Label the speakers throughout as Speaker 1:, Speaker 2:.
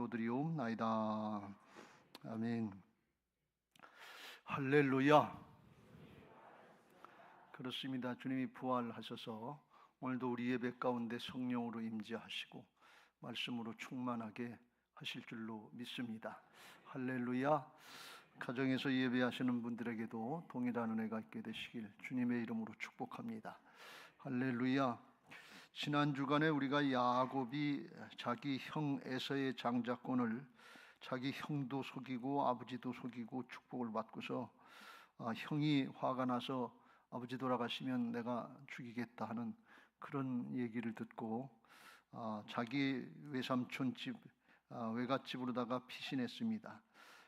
Speaker 1: 기도드리옵나이다. 아멘. 할렐루야. 그렇습니다. 주님이 부활하셔서 오늘도 우리 예배 가운데 성령으로 임재하시고 말씀으로 충만하게 하실 줄로 믿습니다. 할렐루야. 가정에서 예배하시는 분들에게도 동일한 은혜가 있게 되시길 주님의 이름으로 축복합니다. 할렐루야. 지난 주간에 우리가 야곱이 자기 형 에서의 장자권을 자기 형도 속이고 아버지도 속이고 축복을 받고서 형이 화가 나서 아버지 돌아가시면 내가 죽이겠다 하는 그런 얘기를 듣고 자기 외삼촌 집 외갓집으로다가 피신했습니다.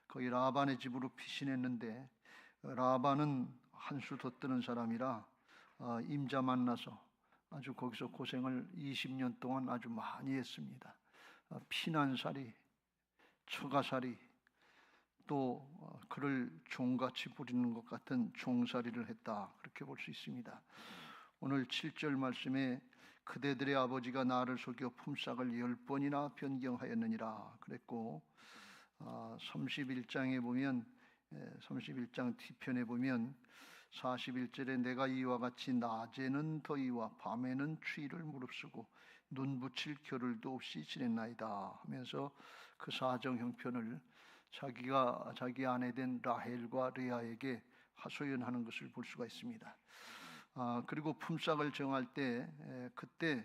Speaker 1: 거기 라반의 집으로 피신했는데 라반은 한 수 더 뜨는 사람이라 임자 만나서 아주 거기서 고생을 20년 동안 아주 많이 했습니다. 피난살이, 처가살이, 또 그를 종같이 부리는 것 같은 종살이를 했다, 그렇게 볼 수 있습니다. 오늘 7절 말씀에 그대들의 아버지가 나를 속여 품삯을 10번이나 변경하였느니라 그랬고, 31장에 보면 31장 뒤편에 보면 41절에 내가 이와 같이 낮에는 더위와 밤에는 추위를 무릅쓰고 눈 붙일 겨를도 없이 지냈나이다 하면서 그 사정 형편을 자기가 자기 아내 된 라헬과 레아에게 하소연하는 것을 볼 수가 있습니다. 그리고 품삯을 정할 때 그때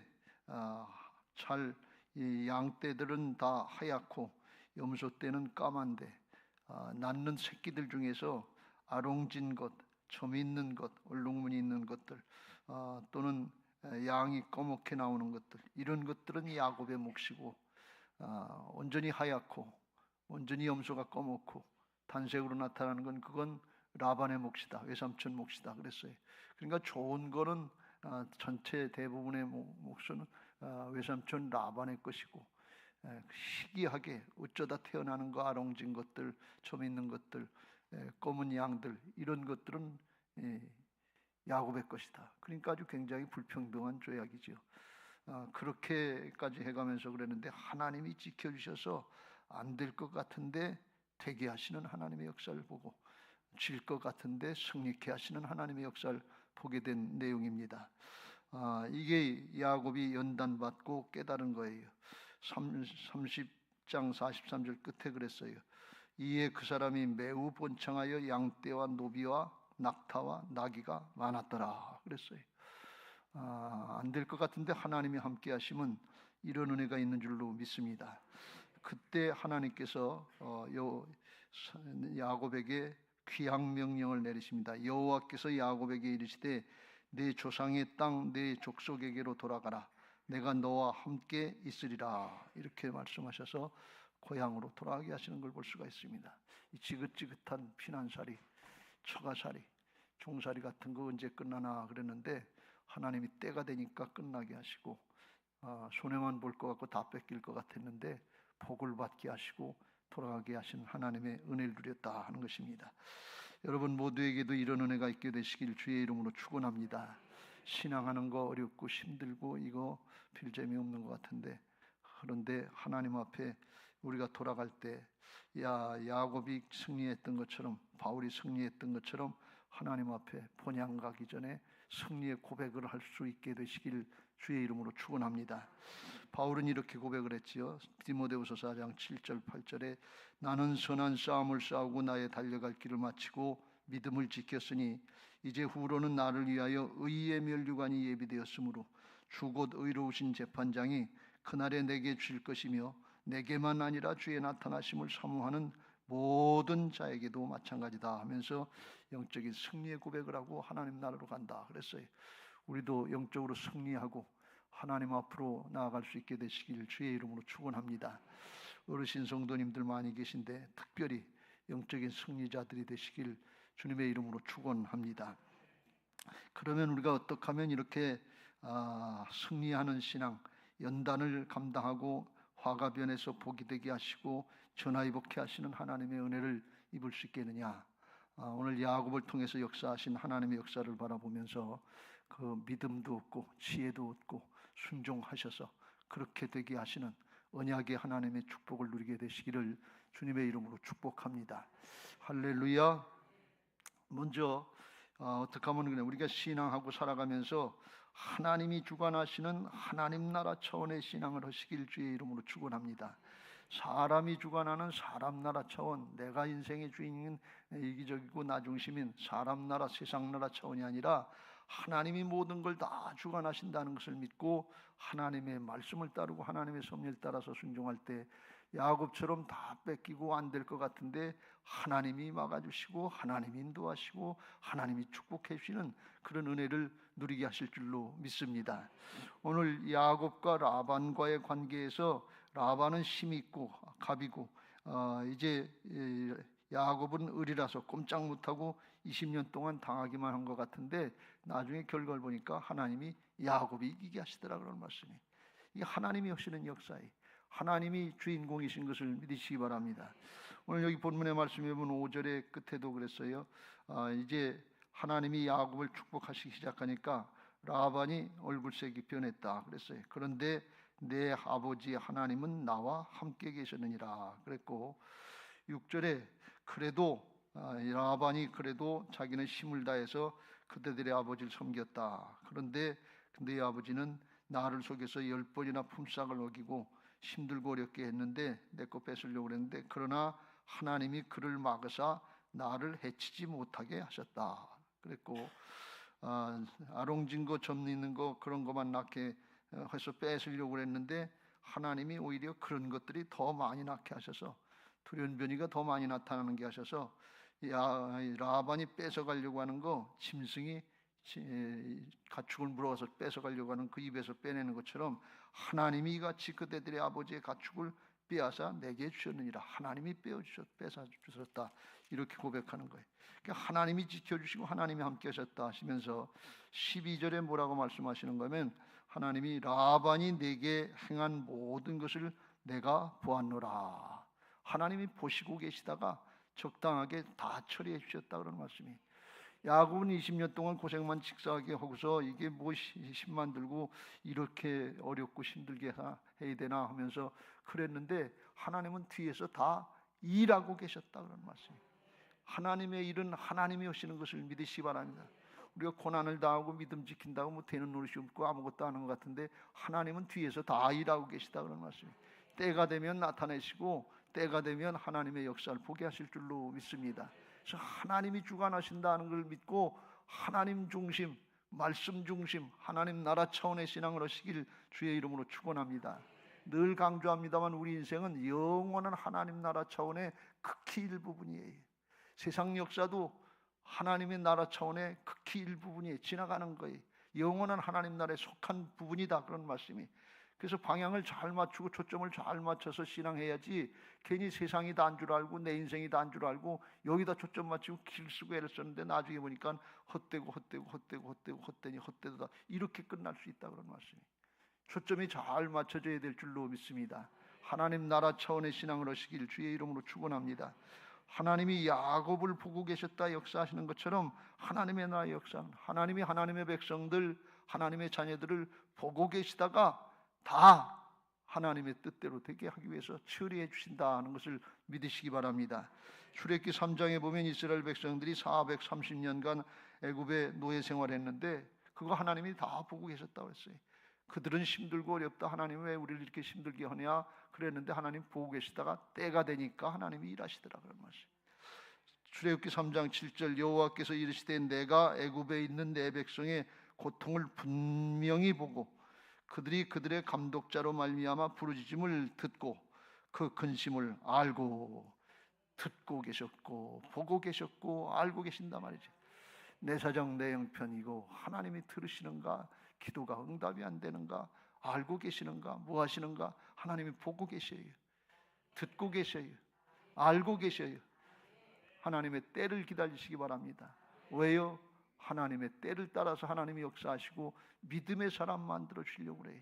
Speaker 1: 이 양떼들은 다 하얗고 염소떼는 까만데 낳는 새끼들 중에서 아롱진 것, 점 있는 것, 얼룩무늬 있는 것들 또는 양이 검게 나오는 것들, 이런 것들은 야곱의 몫이고 온전히 하얗고 온전히 염소가 검고 단색으로 나타나는 건 그건 라반의 몫이다, 외삼촌 몫이다 그랬어요. 그러니까 좋은 거는 전체 대부분의 몫은 외삼촌 라반의 것이고, 희귀하게 어쩌다 태어나는 거, 아롱진 것들, 점 있는 것들, 검은 양들, 이런 것들은 야곱의 것이다. 그러니까 아주 굉장히 불평등한 조약이죠. 그렇게까지 해가면서 그랬는데 하나님이 지켜주셔서 안 될 것 같은데 되게 하시는 하나님의 역사를 보고, 질 것 같은데 승리케 하시는 하나님의 역사를 보게 된 내용입니다. 이게 야곱이 연단받고 깨달은 거예요. 30장 43절 끝에 그랬어요. 이에 그 사람이 매우 번창하여 양떼와 노비와 낙타와 나귀가 많았더라 그랬어요. 안 될 것 같은데 하나님이 함께 하시면 이런 은혜가 있는 줄로 믿습니다. 그때 하나님께서 야곱에게 귀향 명령을 내리십니다. 여호와께서 야곱에게 이르시되 내 조상의 땅 내 족속에게로 돌아가라. 내가 너와 함께 있으리라. 이렇게 말씀하셔서 고향으로 돌아가게 하시는 걸 볼 수가 있습니다. 이 지긋지긋한 피난살이, 처가살이, 종살이 같은 거 언제 끝나나 그랬는데 하나님이 때가 되니까 끝나게 하시고, 손해만 볼 것 같고 다 뺏길 것 같았는데 복을 받게 하시고 돌아가게 하신 하나님의 은혜를 누렸다 하는 것입니다. 여러분 모두에게도 이런 은혜가 있게 되시길 주의 이름으로 축원합니다. 신앙하는 거 어렵고 힘들고 이거 별 재미없는 것 같은데, 그런데 하나님 앞에 우리가 돌아갈 때 야곱이 승리했던 것처럼, 바울이 승리했던 것처럼 하나님 앞에 본향 가기 전에 승리의 고백을 할 수 있게 되시길 주의 이름으로 축원합니다. 바울은 이렇게 고백을 했지요. 디모데후서 4장 7절 8절에 나는 선한 싸움을 싸우고 나의 달려갈 길을 마치고 믿음을 지켰으니 이제 후로는 나를 위하여 의의 면류관이 예비되었으므로 주 곧 의로우신 재판장이 그날에 내게 줄 것이며 내게만 아니라 주의 나타나심을 사모하는 모든 자에게도 마찬가지다 하면서 영적인 승리의 고백을 하고 하나님 나라로 간다 그랬어요. 우리도 영적으로 승리하고 하나님 앞으로 나아갈 수 있게 되시길 주의 이름으로 축원합니다. 어르신 성도님들 많이 계신데 특별히 영적인 승리자들이 되시길 주님의 이름으로 축원합니다. 그러면 우리가 어떻게 하면 이렇게 승리하는 신앙, 연단을 감당하고 화가 변해서 복이 되게 하시고 전화위복케 하시는 하나님의 은혜를 입을 수 있겠느냐? 오늘 야곱을 통해서 역사하신 하나님의 역사를 바라보면서 그 믿음도 얻고 지혜도 얻고 순종하셔서 그렇게 되게 하시는 언약의 하나님의 축복을 누리게 되시기를 주님의 이름으로 축복합니다. 할렐루야. 먼저 어떻게 하면 그냥 우리가 신앙하고 살아가면서 하나님이 주관하시는 하나님 나라 차원의 신앙을 하시길 주의 이름으로 축원합니다. 사람이 주관하는 사람 나라 차원, 내가 인생의 주인인 이기적이고 나 중심인 사람 나라, 세상 나라 차원이 아니라 하나님이 모든 걸 다 주관하신다는 것을 믿고 하나님의 말씀을 따르고 하나님의 섭리를 따라서 순종할 때 야곱처럼 다 뺏기고 안 될 것 같은데 하나님이 막아주시고 하나님이 인도하시고 하나님이 축복해 주시는 그런 은혜를 누리게 하실 줄로 믿습니다. 오늘 야곱과 라반과의 관계에서 라반은 힘이 있고 갑이고 이제 야곱은 을이라서 꼼짝 못하고 20년 동안 당하기만 한 것 같은데 나중에 결과를 보니까 하나님이 야곱이 이기게 하시더라 그런 말씀이. 이 하나님이 하시는 역사에 하나님이 주인공이신 것을 믿으시기 바랍니다. 오늘 여기 본문의 말씀에 보면 5절의 끝에도 그랬어요. 이제 하나님이 야곱을 축복하시기 시작하니까 라반이 얼굴색이 변했다 그랬어요. 그런데 내 아버지 하나님은 나와 함께 계셨느니라 그랬고 6절에 그래도 라반이 그래도 자기는 힘을 다해서 그대들의 아버지를 섬겼다. 그런데 그의 아버지는 나를 속여서 10번이나 품삯을 어기고 힘들고 어렵게 했는데 내 거 뺏으려고 그랬는데 그러나 하나님이 그를 막으사 나를 해치지 못하게 하셨다 그랬고 아롱진 거 점 있는 거 그런 것만 낳게 해서 뺏으려고 그랬는데 하나님이 오히려 그런 것들이 더 많이 낳게 하셔서 돌연변이가 더 많이 나타나는 게 하셔서 라반이 뺏어가려고 하는 거 짐승이 가축을 물어가서 뺏어가려고 하는 그 입에서 빼내는 것처럼 하나님이 이같이 그대들의 아버지의 가축을 빼앗아 내게 주셨느니라. 하나님이 뺏어 주셨다 이렇게 고백하는 거예요. 그러니까 하나님이 지켜주시고 하나님이 함께 하셨다 하시면서 12절에 뭐라고 말씀하시는 거면 하나님이 라반이 내게 행한 모든 것을 내가 보았노라. 하나님이 보시고 계시다가 적당하게 다 처리해 주셨다 그런 말씀이. 야곱은 20년 동안 고생만 직사하게 하고서 이게 뭐 힘만 들고 이렇게 어렵고 힘들게 해야 되나 하면서 그랬는데 하나님은 뒤에서 다 일하고 계셨다 그런 말씀이. 하나님의 일은 하나님이 하시는 것을 믿으시기 바랍니다. 우리가 고난을 당하고 믿음 지킨다고 뭐 되는 노릇이 없고 아무것도 하는 것 같은데 하나님은 뒤에서 다 일하고 계시다 그런 말씀이. 때가 되면 나타내시고 때가 되면 하나님의 역사를 보게 하실 줄로 믿습니다. 그래서 하나님이 주관하신다는 걸 믿고 하나님 중심, 말씀 중심, 하나님 나라 차원의 신앙을 하시길 주의 이름으로 축원합니다. 늘 강조합니다만 우리 인생은 영원한 하나님 나라 차원의 극히 일부분이에요. 세상 역사도 하나님의 나라 차원의 극히 일부분이 지나가는 거예요. 영원한 하나님 나라에 속한 부분이다 그런 말씀이. 그래서 방향을 잘 맞추고 초점을 잘 맞춰서 신앙해야지 괜히 세상이 다인 줄 알고 내 인생이 다인 줄 알고 여기다 초점 맞추고 길 쓰고 애를 썼는데 나중에 보니까 헛되니 헛되다 이렇게 끝날 수 있다 그런 말씀이. 초점이 잘 맞춰져야 될 줄로 믿습니다. 하나님 나라 차원의 신앙을 하시길 주의 이름으로 축원합니다. 하나님이 야곱을 보고 계셨다 역사하시는 것처럼 하나님의 나라의 역사는 하나님이 하나님의 백성들 하나님의 자녀들을 보고 계시다가 다 하나님의 뜻대로 되게 하기 위해서 처리해 주신다는 것을 믿으시기 바랍니다. 출애굽기 3장에 보면 이스라엘 백성들이 430년간 애굽에 노예 생활했는데 그거 하나님이 다 보고 계셨다고 했어요. 그들은 힘들고 어렵다. 하나님 왜 우리를 이렇게 힘들게 하냐 그랬는데 하나님 보고 계시다가 때가 되니까 하나님이 일하시더라 그런 말씀. 출애굽기 3장 7절 여호와께서 이르시되 내가 애굽에 있는 내 백성의 고통을 분명히 보고 그들이 그들의 감독자로 말미암아 부르짖음을 듣고 그 근심을 알고 듣고 계셨고 보고 계셨고 알고 계신단 말이죠. 내 사정 내 형편이고 하나님이 들으시는가 기도가 응답이 안 되는가 알고 계시는가 뭐 하시는가 하나님이 보고 계셔요. 듣고 계셔요. 알고 계셔요. 하나님의 때를 기다리시기 바랍니다. 왜요? 하나님의 때를 따라서 하나님이 역사하시고 믿음의 사람 만들어 주려고 그래요.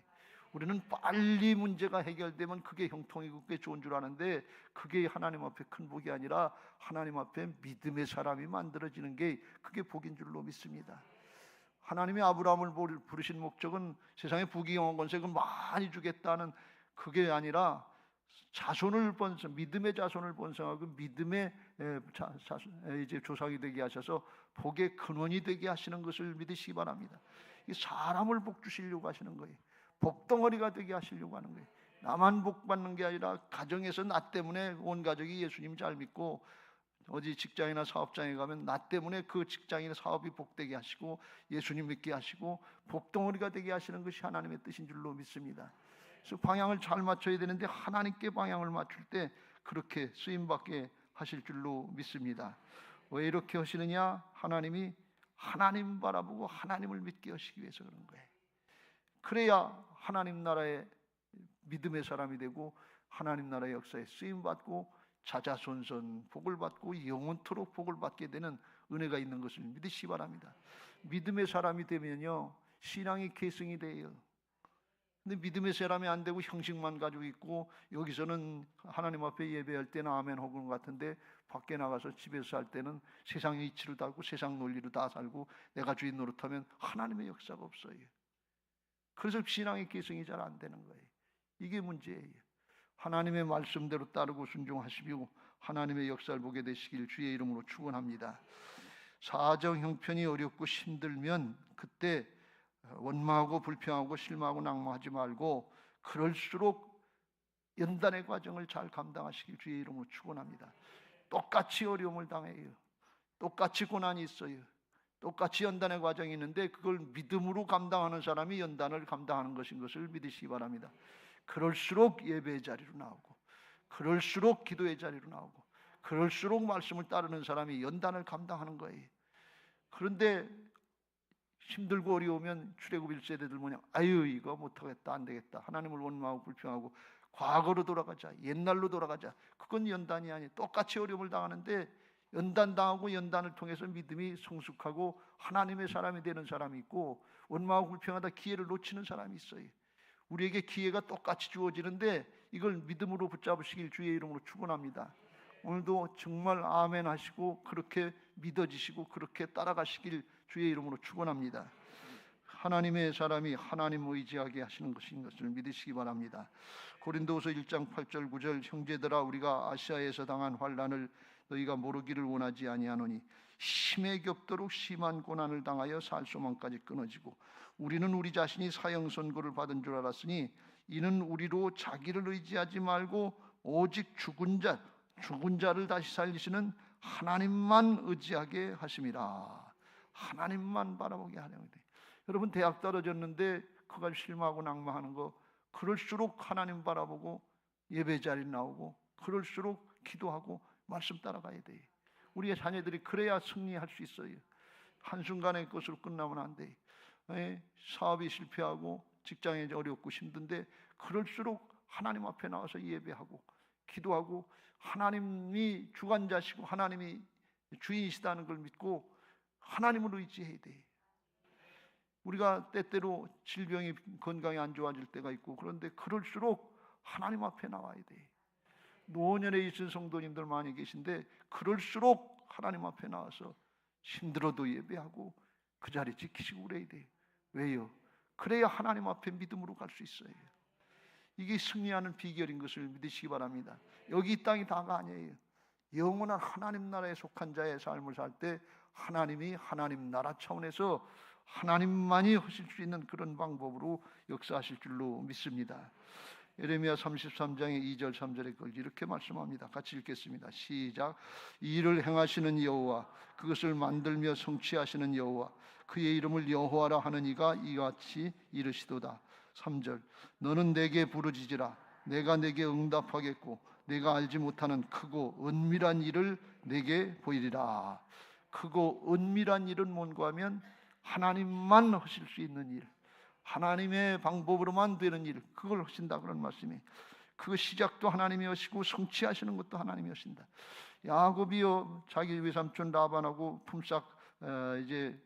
Speaker 1: 우리는 빨리 문제가 해결되면 그게 형통이고 그게 좋은 줄 아는데 그게 하나님 앞에 큰 복이 아니라 하나님 앞에 믿음의 사람이 만들어지는 게 그게 복인 줄로 믿습니다. 하나님이 아브라함을 부르신 목적은 세상에 부귀영화 권세를 많이 주겠다는 그게 아니라 믿음의 자손을 번성하고 믿음의 이제 조상이 되게 하셔서 복의 근원이 되게 하시는 것을 믿으시기 바랍니다. 이 사람을 복 주시려고 하시는 거예요. 복덩어리가 되게 하시려고 하는 거예요. 나만 복 받는 게 아니라 가정에서 나 때문에 온 가족이 예수님 잘 믿고 어디 직장이나 사업장에 가면 나 때문에 그 직장이나 사업이 복되게 하시고 예수님 믿게 하시고 복덩어리가 되게 하시는 것이 하나님의 뜻인 줄로 믿습니다. 그래서 방향을 잘 맞춰야 되는데 하나님께 방향을 맞출 때 그렇게 쓰임받게 하실 줄로 믿습니다. 왜 이렇게 하시느냐? 하나님이 하나님 바라보고 하나님을 믿게 하시기 위해서 그런 거예요. 그래야 하나님 나라의 믿음의 사람이 되고 하나님 나라의 역사에 쓰임받고 자자손손 복을 받고 영원토록 복을 받게 되는 은혜가 있는 것을 믿으시기 바랍니다. 믿음의 사람이 되면요 신앙이 계승이 돼요. 근데 믿음의 사람이 안 되고 형식만 가지고 있고 여기서는 하나님 앞에 예배할 때는 아멘 하는 것 같은데 밖에 나가서 집에서 살 때는 세상의 이치로 살고 세상 논리로 다 살고 내가 주인 노릇하면 하나님의 역사가 없어요. 그래서 신앙의 계승이 잘 안 되는 거예요. 이게 문제예요. 하나님의 말씀대로 따르고 순종하시고 하나님의 역사를 보게 되시길 주의 이름으로 축원합니다. 사정 형편이 어렵고 힘들면 그때 원망하고 불평하고 실망하고 낙망하지 말고 그럴수록 연단의 과정을 잘 감당하시길 주의 이름으로 축원합니다. 똑같이 어려움을 당해요. 똑같이 고난이 있어요. 똑같이 연단의 과정이 있는데 그걸 믿음으로 감당하는 사람이 연단을 감당하는 것인 것을 믿으시기 바랍니다. 그럴수록 예배의 자리로 나오고 그럴수록 기도의 자리로 나오고 그럴수록 말씀을 따르는 사람이 연단을 감당하는 거예요. 그런데 힘들고 어려우면 출애굽 1세대들 뭐냐 아유 이거 못하겠다 안 되겠다 하나님을 원망하고 불평하고 과거로 돌아가자 옛날로 돌아가자 그건 연단이 아니에요. 똑같이 어려움을 당하는데 연단당하고 연단을 통해서 믿음이 성숙하고 하나님의 사람이 되는 사람이 있고 원망하고 불평하다 기회를 놓치는 사람이 있어요. 우리에게 기회가 똑같이 주어지는데 이걸 믿음으로 붙잡으시길 주의 이름으로 축원합니다. 오늘도 정말 아멘 하시고 그렇게 믿어지시고 그렇게 따라가시길 주의 이름으로 축원합니다. 하나님의 사람이 하나님 의지하게 하시는 것인 것을 믿으시기 바랍니다. 고린도후서 1장 8절 9절 형제들아 우리가 아시아에서 당한 환난을 너희가 모르기를 원하지 아니하노니 힘에 겹도록 심한 고난을 당하여 살 소망까지 끊어지고 우리는 우리 자신이 사형 선고를 받은 줄 알았으니 이는 우리로 자기를 의지하지 말고 오직 죽은 자를 다시 살리시는 하나님만 의지하게 하심이라. 하나님만 바라보게 하려고 돼. 여러분 대학 떨어졌는데 그걸 실망하고 낙망하는 거 그럴수록 하나님 바라보고 예배 자리 나오고 그럴수록 기도하고 말씀 따라가야 돼. 우리의 자녀들이 그래야 승리할 수 있어요. 한순간의 것으로 끝나면 안 돼. 사업이 실패하고 직장이 어렵고 힘든데 그럴수록 하나님 앞에 나와서 예배하고 기도하고 하나님이 주관자시고 하나님이 주인이시다는 걸 믿고 하나님을 의지해야 돼. 우리가 때때로 질병이 건강이 안 좋아질 때가 있고 그런데 그럴수록 하나님 앞에 나와야 돼. 노년에 있은 성도님들 많이 계신데 그럴수록 하나님 앞에 나와서 힘들어도 예배하고 그 자리 지키시고 그래야 돼요. 왜요? 그래야 하나님 앞에 믿음으로 갈 수 있어요. 이게 승리하는 비결인 것을 믿으시기 바랍니다. 여기 이 땅이 다가 아니에요. 영원한 하나님 나라에 속한 자의 삶을 살 때 하나님이 하나님 나라 차원에서 하나님만이 하실 수 있는 그런 방법으로 역사하실 줄로 믿습니다. 예레미야 33장의 2절 3절에 그걸 이렇게 말씀합니다. 같이 읽겠습니다. 시작. 이 일을 행하시는 여호와 그것을 만들며 성취하시는 여호와 그의 이름을 여호와라 하는 이가 이같이 이르시도다. 3절. 너는 내게 부르짖으라. 내가 내게 응답하겠고 내가 알지 못하는 크고 은밀한 일을 내게 보이리라. 크고 은밀한 일은 뭔가 하면 하나님만 하실 수 있는 일, 하나님의 방법으로만 되는 일, 그걸 하신다 그런 말씀이. 그 시작도 하나님이 하시고 성취하시는 것도 하나님이 하신다. 야곱이요 자기 외삼촌 라반하고 품삯 이제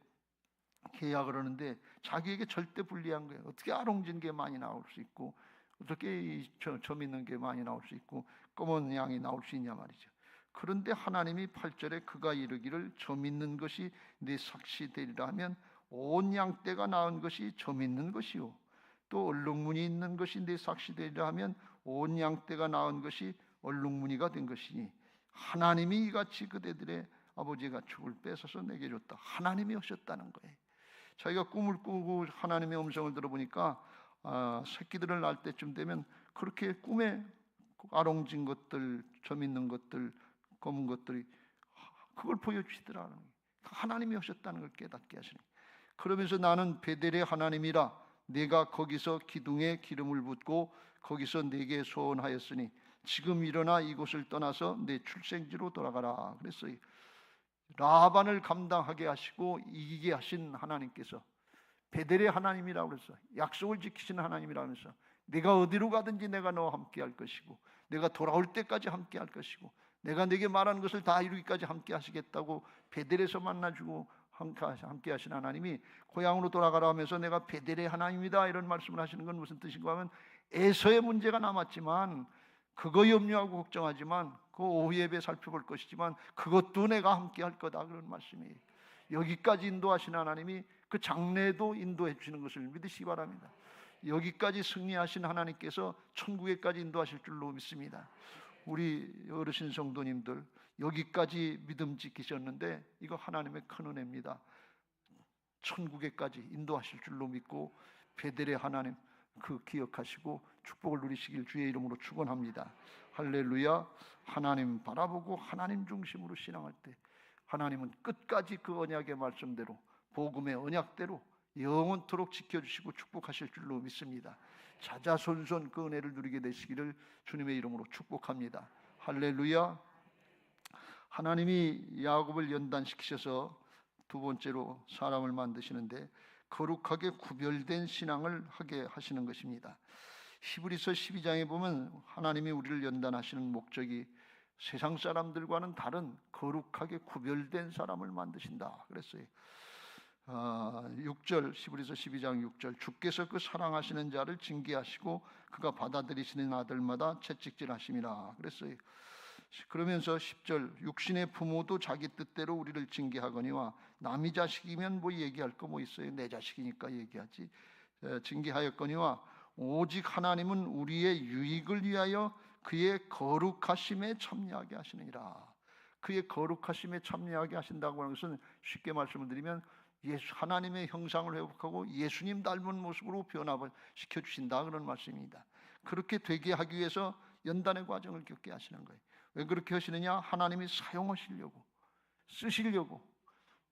Speaker 1: 계약을 하는데 자기에게 절대 불리한 거예요. 어떻게 아롱진 게 많이 나올 수 있고 어떻게 점 있는 게 많이 나올 수 있고 검은 양이 나올 수 있냐 말이죠. 그런데 하나님이 8절에 그가 이르기를 점 있는 것이 내 삭시 되리라 하면 온 양떼가 낳은 것이 점 있는 것이요 또 얼룩무늬 있는 것이 내 삭시되리라 하면 온 양떼가 낳은 것이 얼룩무늬가 된 것이니 하나님이 이같이 그대들의 아버지의 가축을 뺏어서 내게 줬다. 하나님이 하셨다는 거예요. 자기가 꿈을 꾸고 하나님의 음성을 들어보니까 새끼들을 낳을 때쯤 되면 그렇게 꿈에 아롱진 것들, 점 있는 것들, 검은 것들이 그걸 보여주시더라는 거예요. 하나님이 하셨다는 걸 깨닫게 하시는 거예요. 그러면서 나는 베델의 하나님이라 내가 거기서 기둥에 기름을 붓고 거기서 내게 소원하였으니 지금 일어나 이곳을 떠나서 내 출생지로 돌아가라 그랬어요. 라반을 감당하게 하시고 이기게 하신 하나님께서 베델의 하나님이라고 그랬어. 약속을 지키시는 하나님이라고 해서 내가 어디로 가든지 내가 너와 함께 할 것이고 내가 돌아올 때까지 함께 할 것이고 내가 네게 말하는 것을 다 이루기까지 함께 하시겠다고 베델에서 만나주고 함께 하신 하나님이 고향으로 돌아가라 하면서 내가 베델의 하나님이다 이런 말씀을 하시는 건 무슨 뜻인가 하면 에서의 문제가 남았지만 그거 염려하고 걱정하지만 그 오후 예배 살펴볼 것이지만 그것도 내가 함께 할 거다 그런 말씀이에요. 여기까지 인도하신 하나님이 그 장래에도 인도해 주시는 것을 믿으시기 바랍니다. 여기까지 승리하신 하나님께서 천국에까지 인도하실 줄로 믿습니다. 우리 어르신 성도님들 여기까지 믿음 지키셨는데 이거 하나님의 큰 은혜입니다. 천국에까지 인도하실 줄로 믿고 베델의 하나님 그 기억하시고 축복을 누리시길 주의 이름으로 축원합니다. 할렐루야. 하나님 바라보고 하나님 중심으로 신앙할 때 하나님은 끝까지 그 언약의 말씀대로 복음의 언약대로 영원토록 지켜주시고 축복하실 줄로 믿습니다. 자자손손 그 은혜를 누리게 되시기를 주님의 이름으로 축복합니다. 할렐루야. 하나님이 야곱을 연단시키셔서 두 번째로 사람을 만드시는데 거룩하게 구별된 신앙을 하게 하시는 것입니다. 히브리서 12장에 보면 하나님이 우리를 연단하시는 목적이 세상 사람들과는 다른 거룩하게 구별된 사람을 만드신다 그랬어요. 6절 히브리서 12장 6절 주께서 그 사랑하시는 자를 징계하시고 그가 받아들이시는 아들마다 채찍질하심이라 그랬어요. 그러면서 10절 육신의 부모도 자기 뜻대로 우리를 징계하거니와 남의 자식이면 뭐 얘기할 거 뭐 있어요. 내 자식이니까 얘기하지. 징계하였거니와 오직 하나님은 우리의 유익을 위하여 그의 거룩하심에 참여하게 하시느니라. 그의 거룩하심에 참여하게 하신다고 하는 것은 쉽게 말씀을 드리면 하나님의 형상을 회복하고 예수님 닮은 모습으로 변화를 시켜주신다 그런 말씀입니다. 그렇게 되게 하기 위해서 연단의 과정을 겪게 하시는 거예요. 왜 그렇게 하시느냐? 하나님이 사용하시려고, 쓰시려고.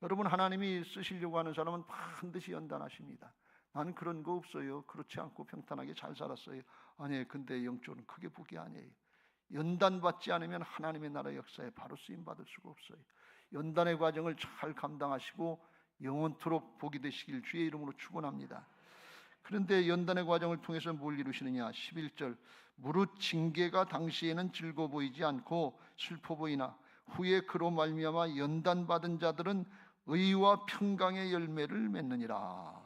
Speaker 1: 여러분 하나님이 쓰시려고 하는 사람은 반드시 연단하십니다. 나는 그런 거 없어요. 그렇지 않고 평탄하게 잘 살았어요. 아니 근데 영적으로는 크게 복이 아니에요. 연단받지 않으면 하나님의 나라 역사에 바로 쓰임받을 수가 없어요. 연단의 과정을 잘 감당하시고 영원토록 복이 되시길 주의 이름으로 축원합니다. 그런데 연단의 과정을 통해서 뭘 이루시느냐? 11절 무릇 징계가 당시에는 즐거워 보이지 않고 슬퍼 보이나 후에 그로 말미암아 연단받은 자들은 의와 평강의 열매를 맺느니라.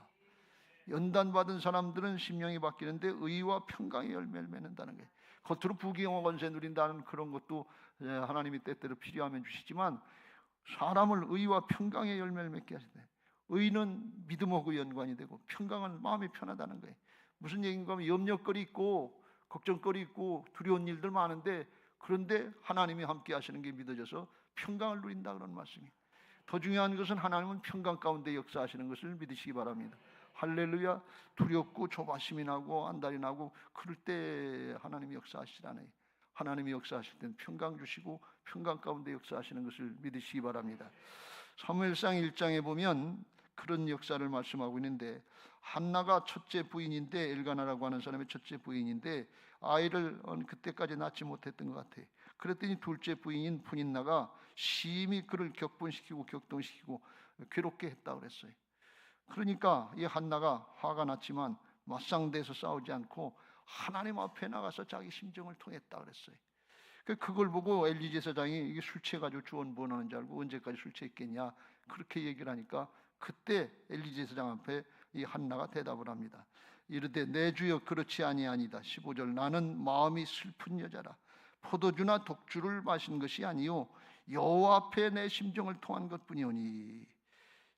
Speaker 1: 연단받은 사람들은 심령이 바뀌는데 의와 평강의 열매를 맺는다는 거예요. 겉으로 부귀영화 권세 누린다는 그런 것도 하나님이 때때로 필요하면 주시지만 사람을 의와 평강의 열매를 맺게 하시대. 의는 믿음하고 연관이 되고 평강은 마음이 편하다는 거예요. 무슨 얘기인가 하면 염려거리 있고 걱정거리 있고 두려운 일들 많은데 그런데 하나님이 함께 하시는 게 믿어져서 평강을 누린다 그런 말씀이에요. 더 중요한 것은 하나님은 평강 가운데 역사하시는 것을 믿으시기 바랍니다. 할렐루야. 두렵고 조바심이 나고 안달이 나고 그럴 때 하나님이 역사하시라네. 하나님이 역사하실 때는 평강 주시고 평강 가운데 역사하시는 것을 믿으시기 바랍니다. 사무엘상 1장에 보면 그런 역사를 말씀하고 있는데 한나가 첫째 부인인데 엘가나라고 하는 사람의 첫째 부인인데 아이를 그때까지 낳지 못했던 것 같아요. 그랬더니 둘째 부인인 푸닌나가 심히 그를 격분시키고 격동시키고 괴롭게 했다고 그랬어요. 그러니까 이 한나가 화가 났지만 맞상대해서 싸우지 않고 하나님 앞에 나가서 자기 심정을 통했다 그랬어요. 그걸 보고 엘리 제사장이 이게 술 취해가지고 주원부원하는 줄 알고 언제까지 술 취했겠냐 그렇게 얘기를 하니까 그때 엘리 제사장 앞에 이 한나가 대답을 합니다. 이르되 내 주여 그렇지 아니하니다. 15절 나는 마음이 슬픈 여자라 포도주나 독주를 마신 것이 아니요 여호와 앞에 내 심정을 통한 것뿐이오니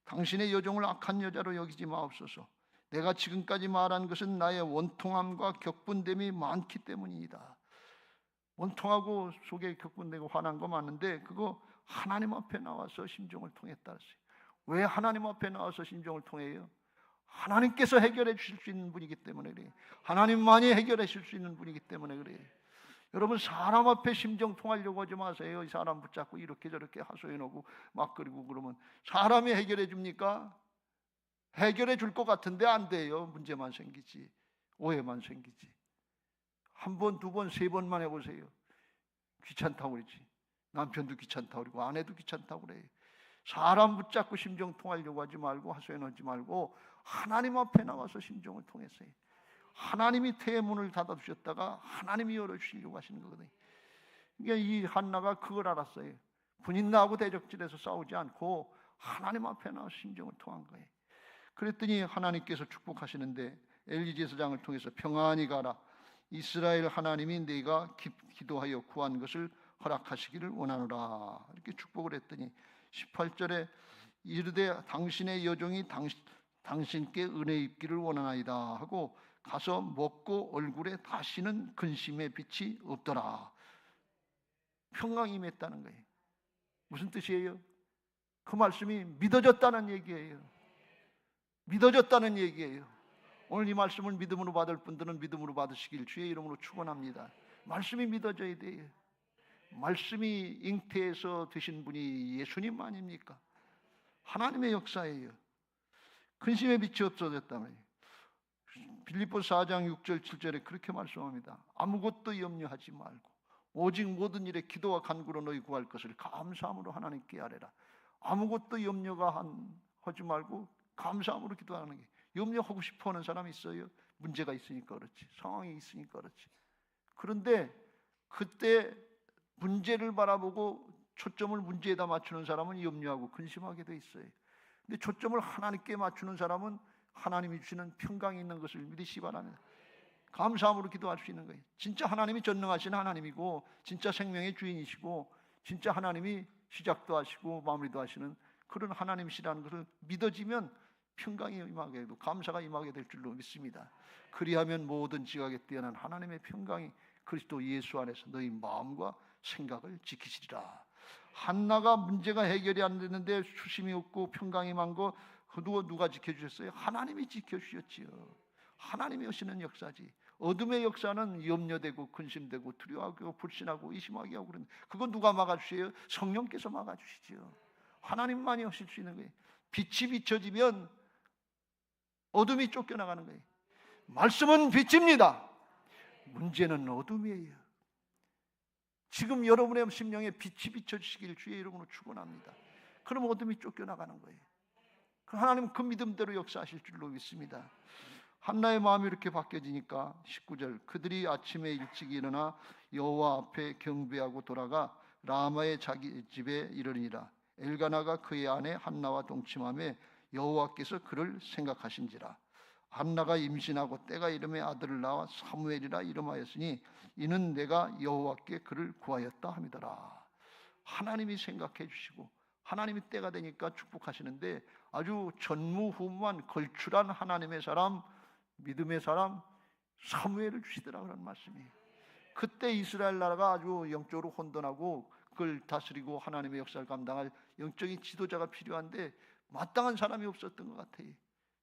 Speaker 1: 당신의 여종을 악한 여자로 여기지 마옵소서. 내가 지금까지 말한 것은 나의 원통함과 격분됨이 많기 때문이다. 원통하고 속에 격분되고 화난 거 많은데 그거 하나님 앞에 나와서 심정을 통했다. 왜 하나님 앞에 나와서 심정을 통해요? 하나님께서 해결해 주실 수 있는 분이기 때문에 그래요. 하나님만이 해결해 주실 수 있는 분이기 때문에 그래요. 여러분, 사람 앞에 심정 통하려고 하지 마세요. 이 사람 붙잡고 이렇게 저렇게 하소연하고 막 그리고 그러면 사람이 해결해 줍니까? 해결해 줄 것 같은데 안 돼요. 문제만 생기지, 오해만 생기지. 한 번, 두 번, 세 번만 해보세요. 귀찮다고 그러지. 남편도 귀찮다고 그러고 아내도 귀찮다고 그래요. 사람 붙잡고 심정 통하려고 하지 말고 하소연하지 말고 하나님 앞에 나와서 심정을 통했어요. 하나님이 태문을 닫아주셨다가 하나님이 열어주시려고 하시는 거거든요. 그러니까 이 한나가 그걸 알았어요. 분인나하고 대적질해서 싸우지 않고 하나님 앞에 나와서 심정을 통한 거예요. 그랬더니 하나님께서 축복하시는데 엘리 제사장을 통해서 평안히 가라. 이스라엘 하나님이 네가 기도하여 구한 것을 허락하시기를 원하노라. 이렇게 축복을 했더니 18절에 이르되 당신의 여종이 당신께 은혜 입기를 원하나이다 하고 가서 먹고 얼굴에 다시는 근심의 빛이 없더라. 평강이 임했다는 거예요. 무슨 뜻이에요? 그 말씀이 믿어졌다는 얘기예요. 믿어졌다는 얘기예요. 오늘 이 말씀을 믿음으로 받을 분들은 믿음으로 받으시길 주의 이름으로 축원합니다. 말씀이 믿어져야 돼요. 말씀이 잉태해서 되신 분이 예수님 아닙니까? 하나님의 역사예요. 근심의 빛이 없어졌다면 빌립보서 4장 6절 7절에 그렇게 말씀합니다. 아무것도 염려하지 말고 오직 모든 일에 기도와 간구로 너희 구할 것을 감사함으로 하나님께 아뢰라. 아무것도 염려하지 말고 감사함으로 기도하는 게, 염려하고 싶어하는 사람이 있어요? 문제가 있으니까 그렇지, 상황이 있으니까 그렇지. 그런데 그때 문제를 바라보고 초점을 문제에다 맞추는 사람은 염려하고 근심하게 돼 있어요. 근데 초점을 하나님께 맞추는 사람은 하나님이 주시는 평강이 있는 것을 믿으시기 바랍니다. 감사함으로 기도할 수 있는 거예요. 진짜 하나님이 전능하신 하나님이고 진짜 생명의 주인이시고 진짜 하나님이 시작도 하시고 마무리도 하시는 그런 하나님이시라는 것을 믿어지면 평강이 임하게 되고 감사가 임하게 될 줄로 믿습니다. 그리하면 모든 지각에 뛰어난 하나님의 평강이 그리스도 예수 안에서 너희 마음과 생각을 지키시리라. 한나가 문제가 해결이 안 됐는데 수심이 없고 평강이 많고 누가 지켜주셨어요? 하나님이 지켜주셨지요. 하나님이 하시는 역사지. 어둠의 역사는 염려되고 근심되고 두려워하고 불신하고 의심하게 하고 그런데 그건 누가 막아주세요? 성령께서 막아주시지요. 하나님만이 하실 수 있는 거예요. 빛이 비춰지면 어둠이 쫓겨나가는 거예요. 말씀은 빛입니다. 문제는 어둠이에요. 지금 여러분의 심령에 빛이 비춰주시길 주의 이름으로 축원합니다. 그럼 어둠이 쫓겨나가는 거예요. 하나님은 그 믿음대로 역사하실 줄로 믿습니다. 한나의 마음이 이렇게 바뀌어지니까 19절 그들이 아침에 일찍 일어나 여호와 앞에 경배하고 돌아가 라마의 자기 집에 이르니라. 엘가나가 그의 아내 한나와 동침하며 여호와께서 그를 생각하신지라. 한나가 임신하고 때가 이름에 아들을 낳아 사무엘이라 이름하였으니 이는 내가 여호와께 그를 구하였다 함이더라. 하나님이 생각해 주시고 하나님이 때가 되니까 축복하시는데 아주 전무후무한 걸출한 하나님의 사람, 믿음의 사람 사무엘을 주시더라라는 말씀이에요. 그때 이스라엘 나라가 아주 영적으로 혼돈하고 그걸 다스리고 하나님의 역사를 감당할 영적인 지도자가 필요한데 마땅한 사람이 없었던 것 같아요.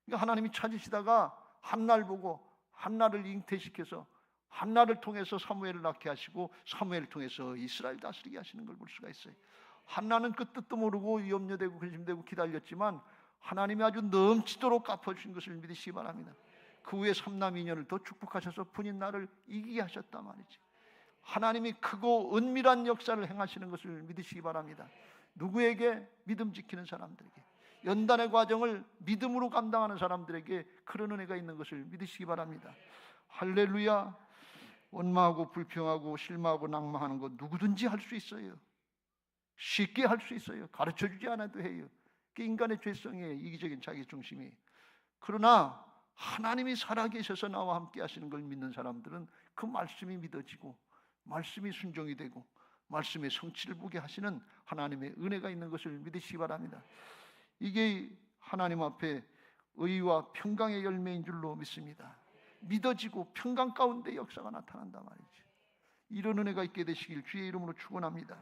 Speaker 1: 그러니까 하나님이 찾으시다가 한나를 보고 한나를 잉태시켜서 한나를 통해서 사무엘을 낳게 하시고 사무엘을 통해서 이스라엘 다스리게 하시는 걸 볼 수가 있어요. 한나는 그 뜻도 모르고 염려되고 근심되고 기다렸지만 하나님이 아주 넘치도록 갚아주신 것을 믿으시기 바랍니다. 그 후에 3남 2년을 더 축복하셔서 분인나를 이기게 하셨단 말이지. 하나님이 크고 은밀한 역사를 행하시는 것을 믿으시기 바랍니다. 누구에게? 믿음 지키는 사람들에게, 연단의 과정을 믿음으로 감당하는 사람들에게 그런 은혜가 있는 것을 믿으시기 바랍니다. 할렐루야. 원망하고 불평하고 실망하고 낭망하는 거 누구든지 할 수 있어요. 쉽게 할 수 있어요. 가르쳐주지 않아도 해요. 그게 인간의 죄성이에요. 이기적인 자기중심이. 그러나 하나님이 살아계셔서 나와 함께 하시는 걸 믿는 사람들은 그 말씀이 믿어지고 말씀이 순종이 되고 말씀의 성취를 보게 하시는 하나님의 은혜가 있는 것을 믿으시기 바랍니다. 이게 하나님 앞에 의와 평강의 열매인 줄로 믿습니다. 믿어지고 평강 가운데 역사가 나타난단 말이죠. 이런 은혜가 있게 되시길 주의 이름으로 축원합니다.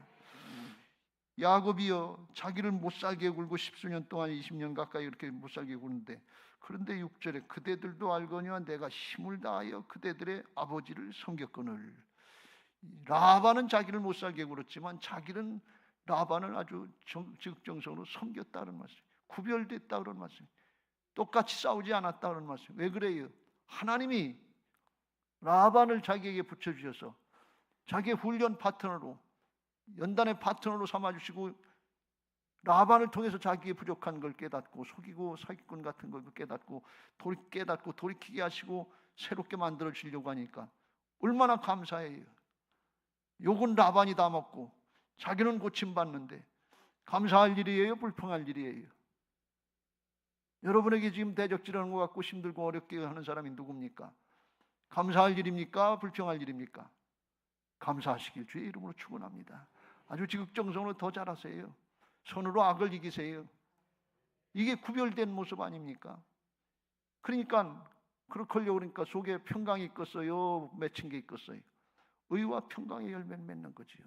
Speaker 1: 야곱이여 자기를 못살게 굴고 10수년 동안 20년 가까이 이렇게 못살게 구는데, 그런데 6절에 그대들도 알거니와 내가 힘을 다하여 그대들의 아버지를 섬겼거늘. 라반은 자기를 못살게 굴었지만 자기는 라반을 아주 지극정성으로 섬겼다는 말씀, 구별됐다 그런 말씀, 똑같이 싸우지 않았다 그런 말씀. 왜 그래요? 하나님이 라반을 자기에게 붙여주셔서 자기의 훈련 파트너로, 연단의 파트너로 삼아주시고, 라반을 통해서 자기의 부족한 걸 깨닫고, 속이고 사기꾼 같은 걸 깨닫고 깨닫고 돌이키게 하시고 새롭게 만들어 주려고 하니까 얼마나 감사해요. 욕은 라반이 다 먹고 자기는 고침받는데 감사할 일이에요, 불평할 일이에요? 여러분에게 지금 대적질하는 것 같고 힘들고 어렵게 하는 사람이 누굽니까? 감사할 일입니까? 불평할 일입니까? 감사하시길 주의 이름으로 축원합니다. 아주 지극정성으로 더 잘하세요. 손으로 악을 이기세요. 이게 구별된 모습 아닙니까? 그러니까 그렇게 하려고 그러니까 속에 평강이 있겠어요? 맺힌 게 있겠어요? 의와 평강의 열매를 맺는 거지요.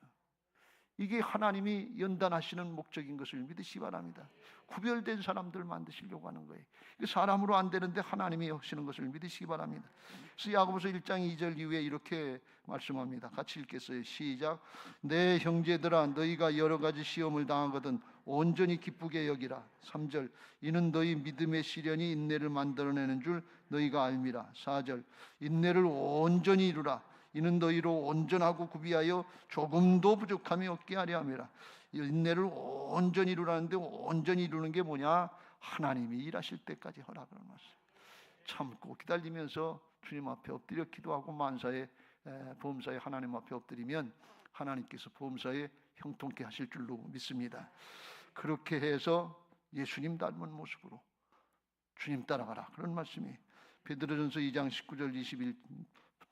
Speaker 1: 이게 하나님이 연단하시는 목적인 것을 믿으시기 바랍니다. 구별된 사람들 만드시려고 하는 거예요. 사람으로 안 되는데 하나님이 하시는 것을 믿으시기 바랍니다. 그래서 야고보서 1장 2절 이후에 이렇게 말씀합니다. 같이 읽겠어요. 시작. 내 형제들아 너희가 여러 가지 시험을 당하거든 온전히 기쁘게 여기라. 3절. 이는 너희 믿음의 시련이 인내를 만들어내는 줄 너희가 알미라. 4절. 인내를 온전히 이루라. 이는 너희로 온전하고 구비하여 조금도 부족함이 없게 하려 함이라. 인내를 온전히 이루라는데 온전히 이루는 게 뭐냐? 하나님이 일하실 때까지 허락을 말씀. 참고 기다리면서 주님 앞에 엎드려 기도하고 만사에 보험사에 하나님 앞에 엎드리면 하나님께서 보험사에 형통케 하실 줄로 믿습니다. 그렇게 해서 예수님 닮은 모습으로 주님 따라가라, 그런 말씀이 베드로전서 2장 19절 20일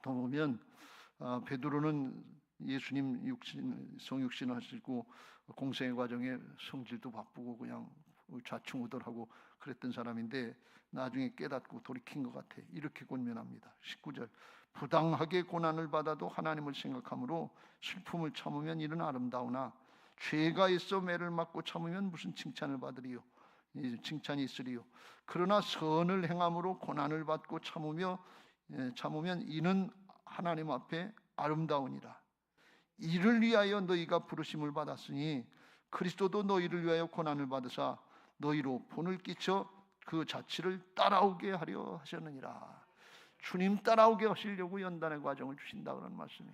Speaker 1: 더 보면 베드로는 예수님 성육신 하시고 공생의 과정에 성질도 바쁘고 그냥 좌충우돌하고 그랬던 사람인데 나중에 깨닫고 돌이킨 것 같아. 이렇게 권면합니다. 19절. 부당하게 고난을 받아도 하나님을 생각함으로 슬픔을 참으면 이는 아름다우나 죄가 있어 매를 맞고 참으면 무슨 칭찬을 받으리요? 칭찬이 있으리요. 그러나 선을 행함으로 고난을 받고 참으면 이는 하나님 앞에 아름다우니라. 이를 위하여 너희가 부르심을 받았으니 그리스도도 너희를 위하여 고난을 받으사 너희로 본을 끼쳐 그 자취를 따라오게 하려 하셨느니라. 주님 따라오게 하시려고 연단의 과정을 주신다 그런 말씀이.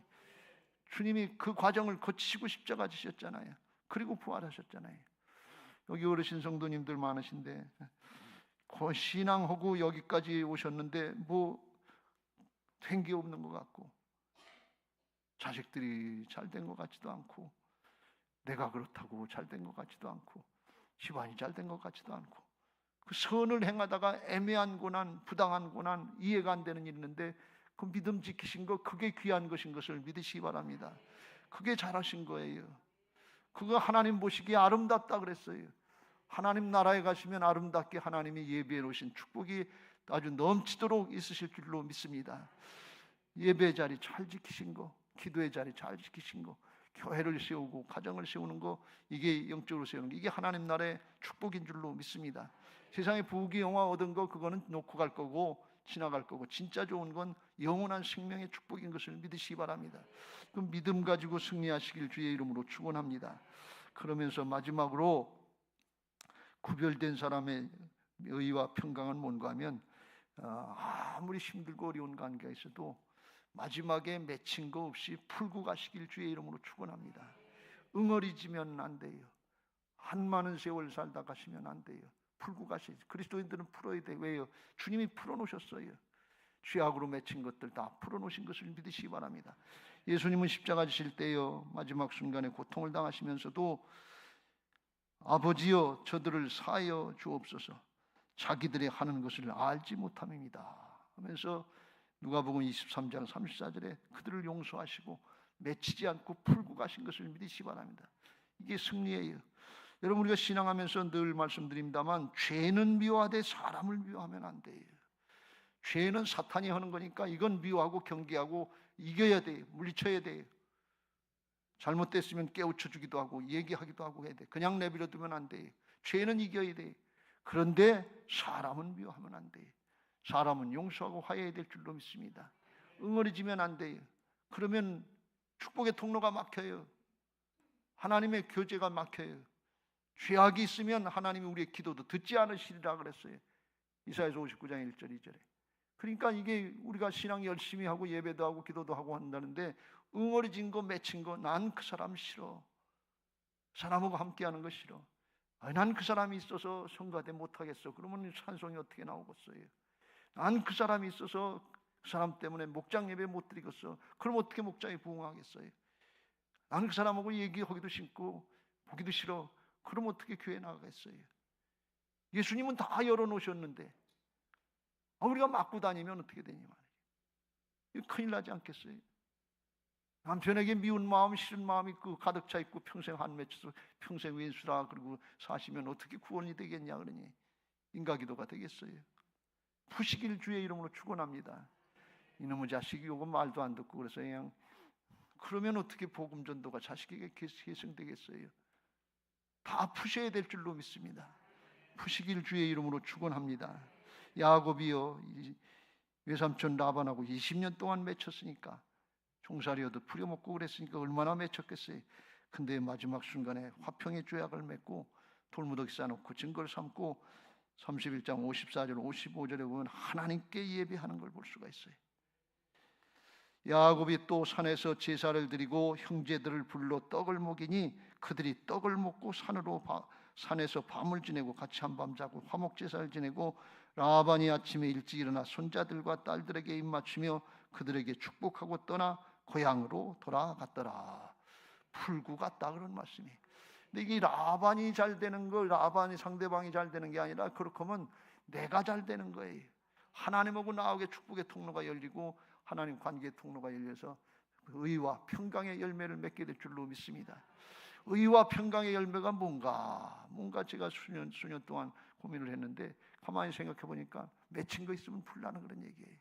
Speaker 1: 주님이 그 과정을 거치시고 십자가 지셨잖아요. 그리고 부활하셨잖아요. 여기 어르신 성도님들 많으신데 신앙하고 여기까지 오셨는데 뭐 된 게 없는 것 같고, 자식들이 잘 된 것 같지도 않고, 내가 그렇다고 잘 된 것 같지도 않고, 집안이 잘 된 것 같지도 않고, 그 선을 행하다가 애매한 고난, 부당한 고난, 이해가 안 되는 일이 있는데 그 믿음 지키신 거, 그게 귀한 것인 것을 믿으시기 바랍니다. 그게 잘하신 거예요. 그거 하나님 보시기에 아름답다 그랬어요. 하나님 나라에 가시면 아름답게 하나님이 예비해 놓으신 축복이 아주 넘치도록 있으실 줄로 믿습니다. 예배의 자리 잘 지키신 거, 기도의 자리 잘 지키신 거, 교회를 세우고 가정을 세우는 거, 이게 영적으로 세우는 거, 이게 하나님 나라의 축복인 줄로 믿습니다. 세상에 부귀 영화 얻은 거 그거는 놓고 갈 거고 지나갈 거고, 진짜 좋은 건 영원한 생명의 축복인 것을 믿으시기 바랍니다. 그 믿음 가지고 승리하시길 주의 이름으로 축원합니다. 그러면서 마지막으로 구별된 사람의 의와 평강은 뭔가 하면 아무리 힘들고 어려운 관계가 있어도 마지막에 맺힌 거 없이 풀고 가시길 주의 이름으로 축원합니다. 응어리지면 안 돼요. 한많은 세월 살다 가시면 안 돼요. 풀고 가시지. 그리스도인들은 풀어야 돼요. 왜요? 주님이 풀어놓으셨어요. 죄악으로 맺힌 것들 다 풀어놓으신 것을 믿으시기 바랍니다. 예수님은 십자가 지실 때요, 마지막 순간에 고통을 당하시면서도 아버지여 저들을 사하여 주옵소서, 자기들이 하는 것을 알지 못함입니다 하면서 누가복음 23장 34절에 그들을 용서하시고 맺히지 않고 풀고 가신 것을 믿으시기 바랍니다. 이게 승리예요. 여러분, 우리가 신앙하면서 늘 말씀드립니다만 죄는 미워하되 사람을 미워하면 안 돼요. 죄는 사탄이 하는 거니까 이건 미워하고 경계하고 이겨야 돼요. 물리쳐야 돼요. 잘못됐으면 깨우쳐 주기도 하고 얘기하기도 하고 해야 돼. 그냥 내버려 두면 안 돼요. 죄는 이겨야 돼. 그런데 사람은 미워하면 안 돼요. 사람은 용서하고 화해해야 될 줄로 믿습니다. 응어리지면 안 돼요. 그러면 축복의 통로가 막혀요. 하나님의 교제가 막혀요. 죄악이 있으면 하나님이 우리의 기도도 듣지 않으시리라 그랬어요. 이사야서 59장 1절 2절에. 그러니까 이게 우리가 신앙 열심히 하고 예배도 하고 기도도 하고 한다는데 응어리진 거 맺힌 거 난 그 사람 싫어. 사람하고 함께하는 거 싫어. 난 그 사람이 있어서 성가대 못하겠어. 그러면 찬송이 어떻게 나오겠어요? 난 그 사람이 있어서 그 사람 때문에 목장 예배 못 드리겠어. 그럼 어떻게 목장에 부응하겠어요? 나는 그 사람하고 얘기하기도 싫고 보기도 싫어. 그럼 어떻게 교회 나가겠어요? 예수님은 다 열어놓으셨는데 우리가 막고 다니면 어떻게 되냐 말이에요. 큰일 나지 않겠어요? 남편에게 미운 마음, 싫은 마음이 가득 차 있고 평생 한 맺혀서 평생 왼수라 그러고 사시면 어떻게 구원이 되겠냐 그러니 인가기도가 되겠어요? 푸시길 주의 이름으로 축원합니다. 이놈의 자식이 요거 말도 안 듣고 그래서 그냥 그러면 어떻게 복음 전도가 자식에게 계승되겠어요? 다 푸셔야 될 줄로 믿습니다. 푸시길 주의 이름으로 축원합니다. 야곱이요 외삼촌 라반하고 20년 동안 맺혔으니까 종살이어도 부려먹고 그랬으니까 얼마나 맺혔겠어요. 근데 마지막 순간에 화평의 죄악을 맺고 돌무더기 쌓아놓고 증거를 삼고 31장 54절 55절에 보면 하나님께 예배하는 걸 볼 수가 있어요. 야곱이 또 산에서 제사를 드리고 형제들을 불러 떡을 먹이니 그들이 떡을 먹고 산에서 밤을 지내고 같이 한밤 자고 화목 제사를 지내고 라반이 아침에 일찍 일어나 손자들과 딸들에게 입맞추며 그들에게 축복하고 떠나 고향으로 돌아갔더라. 풀구 같다 그런 말씀이. 근데 이게 라반이 잘 되는 거, 라반이 상대방이 잘 되는 게 아니라 그렇게 하면 내가 잘 되는 거예요. 하나님하고 나에게 축복의 통로가 열리고 하나님 관계의 통로가 열려서 의와 평강의 열매를 맺게 될 줄로 믿습니다. 의와 평강의 열매가 뭔가 제가 수년 동안 고민을 했는데 가만히 생각해 보니까 맺힌 거 있으면 풀라는 그런 얘기예요.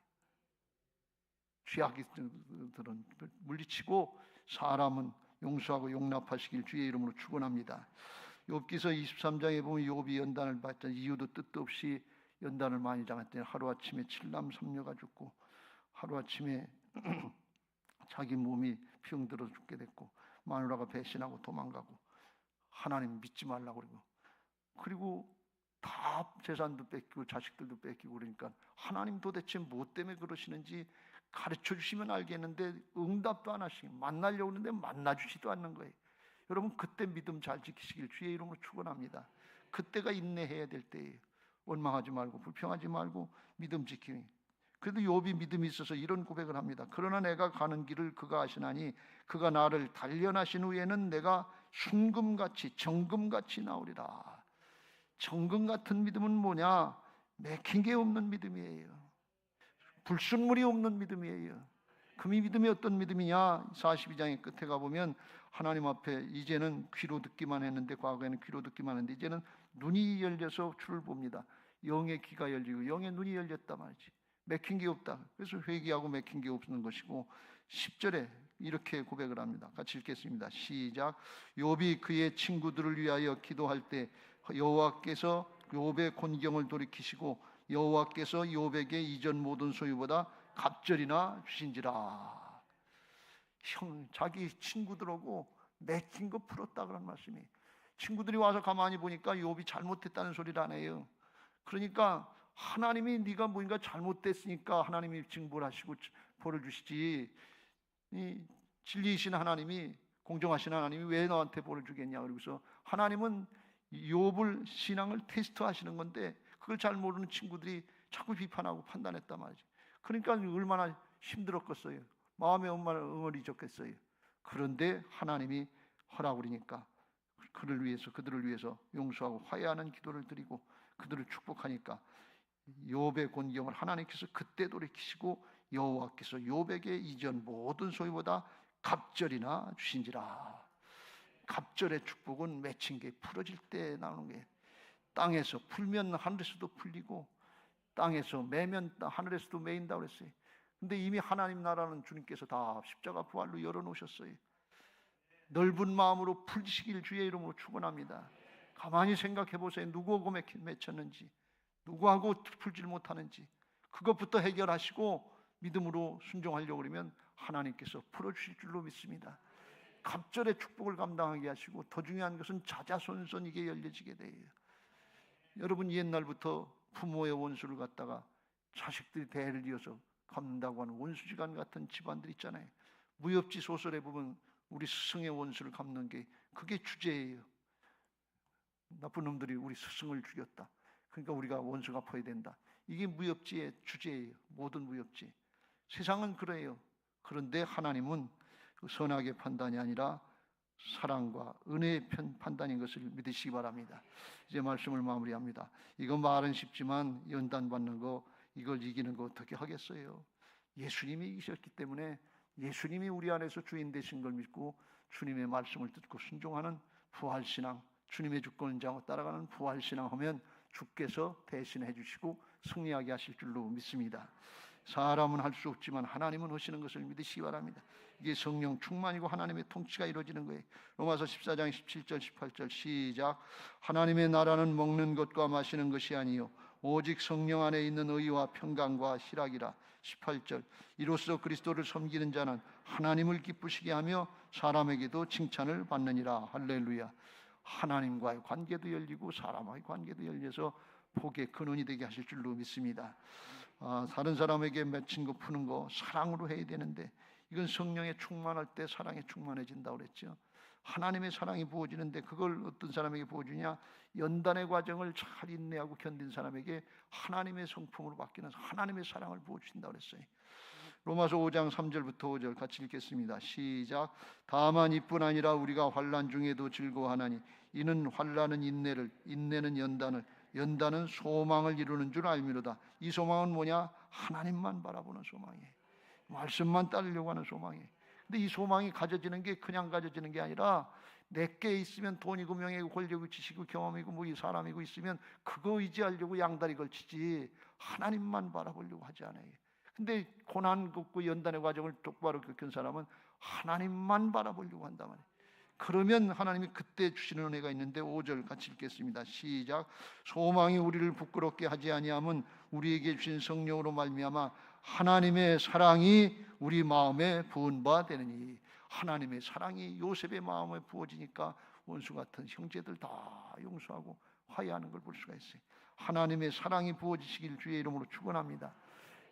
Speaker 1: 죄악들은 물리치고 사람은 용서하고 용납하시길 주의 이름으로 축원합니다. 욥기서 23장에 보면 욥이 연단을 받던 이유도 뜻도 없이 연단을 많이 당했더니 하루아침에 7남 3녀가 죽고 하루아침에 자기 몸이 병들어 죽게 됐고 마누라가 배신하고 도망가고 하나님 믿지 말라고 그리고 다 재산도 뺏기고 자식들도 뺏기고 그러니까 하나님 도대체 뭐 때문에 그러시는지 가르쳐 주시면 알겠는데 응답도 안 하시고 만나려고 하는데 만나주지도 않는 거예요. 여러분 그때 믿음 잘 지키시길 주의 이름으로 축원합니다. 그때가 인내해야 될 때예요. 원망하지 말고 불평하지 말고 믿음 지키니. 그래도 욥이 믿음이 있어서 이런 고백을 합니다. 그러나 내가 가는 길을 그가 아시나니 그가 나를 단련하신 후에는 내가 순금같이 정금같이 나오리라. 정금 같은 믿음은 뭐냐? 맥힌 게 없는 믿음이에요. 불순물이 없는 믿음이에요. 그 믿음이 어떤 믿음이냐? 42장의 끝에 가보면 하나님 앞에 이제는 귀로 듣기만 했는데 과거에는 귀로 듣기만 했는데 이제는 눈이 열려서 주를 봅니다. 영의 귀가 열리고 영의 눈이 열렸단 말이지. 맥힌 게 없다. 그래서 회개하고 맥힌 게 없는 것이고 10절에 이렇게 고백을 합니다. 같이 읽겠습니다. 시작. 욥이 그의 친구들을 위하여 기도할 때 여호와께서 욥의 곤경을 돌이키시고 여호와께서 욥에게 이전 모든 소유보다 갑절이나 주신지라. 자기 친구들하고 맥힌 거 풀었다 그런 말씀이. 친구들이 와서 가만히 보니까 욥이 잘못했다는 소리를 안 해요. 그러니까 하나님이 네가 뭔가 잘못됐으니까 하나님이 징벌 하시고 벌을 주시지, 이 진리이신 하나님이 공정하신 하나님이 왜 너한테 벌을 주겠냐. 그러고서 하나님은 욥을 신앙을 테스트하시는 건데 그걸 잘 모르는 친구들이 자꾸 비판하고 판단했단 말이지. 그러니까 얼마나 힘들었겠어요. 마음에 얼마나 응어리졌겠어요. 그런데 하나님이 허락 그러니까 그들을 위해서 용서하고 화해하는 기도를 드리고 그들을 축복하니까 욥의 곤경을 하나님께서 그때 돌이키시고 여호와께서 욥에게 이전 모든 소유보다 갑절이나 주신지라. 갑절의 축복은 맺힌 게 풀어질 때 나오는 거예요. 땅에서 풀면 하늘에서도 풀리고 땅에서 매면 하늘에서도 매인다고 그랬어요. 근데 이미 하나님 나라는 주님께서 다 십자가 부활로 열어놓으셨어요. 넓은 마음으로 풀시길 주의 이름으로 축원합니다. 가만히 생각해 보세요. 누구하고 맺혔는지, 누구하고 풀질 못하는지 그것부터 해결하시고 믿음으로 순종하려고 그러면 하나님께서 풀어주실 줄로 믿습니다. 갑절의 축복을 감당하게 하시고 더 중요한 것은 자자손손 이게 열려지게 돼요. 여러분 옛날부터 부모의 원수를 갖다가 자식들이 대를 이어서 갚는다고 하는 원수지간 같은 집안들 있잖아요. 무협지 소설에 보면 우리 스승의 원수를 갚는 게 그게 주제예요. 나쁜 놈들이 우리 스승을 죽였다. 그러니까 우리가 원수 갚아야 된다. 이게 무협지의 주제예요. 모든 무협지. 세상은 그래요. 그런데 하나님은 그 선악의 판단이 아니라 사랑과 은혜의 판단인 것을 믿으시기 바랍니다. 이제 말씀을 마무리합니다. 이거 말은 쉽지만 연단 받는 거, 이걸 이기는 거 어떻게 하겠어요? 예수님이 이기셨기 때문에 예수님이 우리 안에서 주인 되신 걸 믿고 주님의 말씀을 듣고 순종하는 부활신앙, 주님의 주권을 인정하고 따라가는 부활신앙 하면 주께서 대신해 주시고 승리하게 하실 줄로 믿습니다. 사람은 할 수 없지만 하나님은 하시는 것을 믿으시기 바랍니다. 이게 성령 충만이고 하나님의 통치가 이루어지는 거예요. 로마서 14장 17절 18절 시작. 하나님의 나라는 먹는 것과 마시는 것이 아니요 오직 성령 안에 있는 의와 평강과 희락이라. 18절 이로써 그리스도를 섬기는 자는 하나님을 기쁘시게 하며 사람에게도 칭찬을 받느니라. 할렐루야. 하나님과의 관계도 열리고 사람과의 관계도 열려서 복의 근원이 되게 하실 줄로 믿습니다. 다른 사람에게 맺힌 거 푸는 거 사랑으로 해야 되는데 이건 성령에 충만할 때 사랑에 충만해진다고 그랬죠. 하나님의 사랑이 부어지는데 그걸 어떤 사람에게 부어주냐? 연단의 과정을 잘 인내하고 견딘 사람에게 하나님의 성품으로 바뀌는 하나님의 사랑을 부어주신다고 그랬어요. 로마서 5장 3절부터 5절 같이 읽겠습니다. 시작. 다만 이뿐 아니라 우리가 환난 중에도 즐거워하나니 이는 환난은 인내를, 인내는 연단을, 연단은 소망을 이루는 줄 알미로다. 이 소망은 뭐냐? 하나님만 바라보는 소망이에요. 말씀만 따르려고 하는 소망이에요. 근데 이 소망이 가져지는 게 그냥 가져지는 게 아니라 내게 있으면 돈이고 명예고 권력이고 지식이고 경험이고 뭐 이 사람이고 있으면 그거 의지하려고 양다리 걸치지 하나님만 바라보려고 하지 않아요. 근데 고난 겪고 연단의 과정을 똑바로 겪은 사람은 하나님만 바라보려고 한단 말이에요. 그러면 하나님이 그때 주시는 은혜가 있는데 5절 같이 읽겠습니다. 시작. 소망이 우리를 부끄럽게 하지 아니함은 우리에게 주신 성령으로 말미암아 하나님의 사랑이 우리 마음에 부은 바 되느니. 하나님의 사랑이 요셉의 마음에 부어지니까 원수 같은 형제들 다 용서하고 화해하는 걸 볼 수가 있어요. 하나님의 사랑이 부어지시길 주의 이름으로 축원합니다.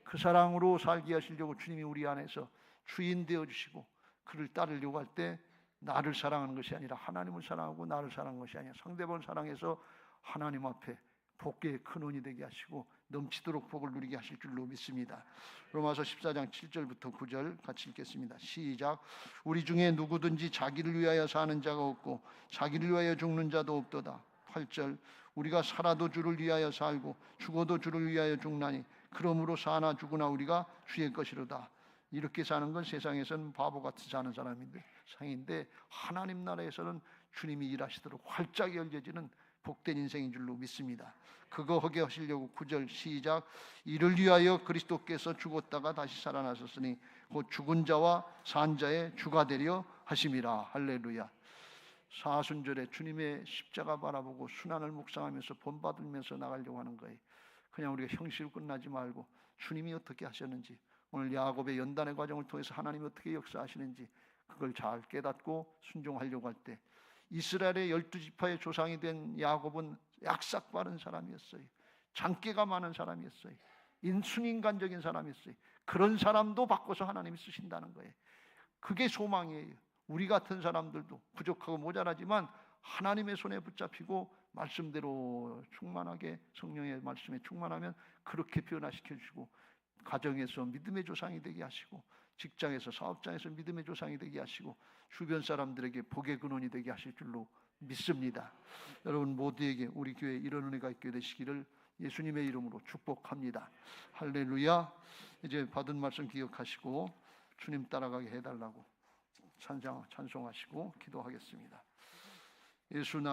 Speaker 1: 그 사랑으로 살게 하시려고 주님이 우리 안에서 주인 되어 주시고 그를 따르려고 할 때 나를 사랑하는 것이 아니라 하나님을 사랑하고 나를 사랑하는 것이 아니라 상대방을 사랑해서 하나님 앞에 복의 근원이 되게 하시고 넘치도록 복을 누리게 하실 줄로 믿습니다. 로마서 14장 7절부터 9절 같이 읽겠습니다. 시작. 우리 중에 누구든지 자기를 위하여 사는 자가 없고 자기를 위하여 죽는 자도 없도다. 8절 우리가 살아도 주를 위하여 살고 죽어도 주를 위하여 죽나니 그러므로 사나 죽으나 우리가 주의 것이로다. 이렇게 사는 건 세상에서는 바보같이 사는 상인데 하나님 나라에서는 주님이 일하시도록 활짝 열려지는 복된 인생인 줄로 믿습니다. 그거 하게 하시려고 9절 시작. 이를 위하여 그리스도께서 죽었다가 다시 살아나셨으니 곧 죽은 자와 산 자의 주가 되려 하심이라. 할렐루야. 사순절에 주님의 십자가 바라보고 순환을 묵상하면서 본받으면서 나가려고 하는 거예요. 그냥 우리가 형식으로 끝나지 말고 주님이 어떻게 하셨는지, 오늘 야곱의 연단의 과정을 통해서 하나님이 어떻게 역사하시는지 그걸 잘 깨닫고 순종하려고 할 때, 이스라엘의 12지파의 조상이 된 야곱은 약삭 빠른 사람이었어요. 장깨가 많은 사람이었어요. 순인간적인 사람이었어요. 그런 사람도 바꿔서 하나님이 쓰신다는 거예요. 그게 소망이에요. 우리 같은 사람들도 부족하고 모자라지만 하나님의 손에 붙잡히고 말씀대로 충만하게 성령의 말씀에 충만하면 그렇게 변화시켜 주시고, 가정에서 믿음의 조상이 되게 하시고, 직장에서 사업장에서 믿음의 조상이 되게 하시고, 주변 사람들에게 복의 근원이 되게 하실 줄로 믿습니다. 여러분 모두에게 우리 교회에 이런 은혜가 있게 되시기를 예수님의 이름으로 축복합니다. 할렐루야. 이제 받은 말씀 기억하시고 주님 따라가게 해달라고 찬송하시고 기도하겠습니다. 예수 나라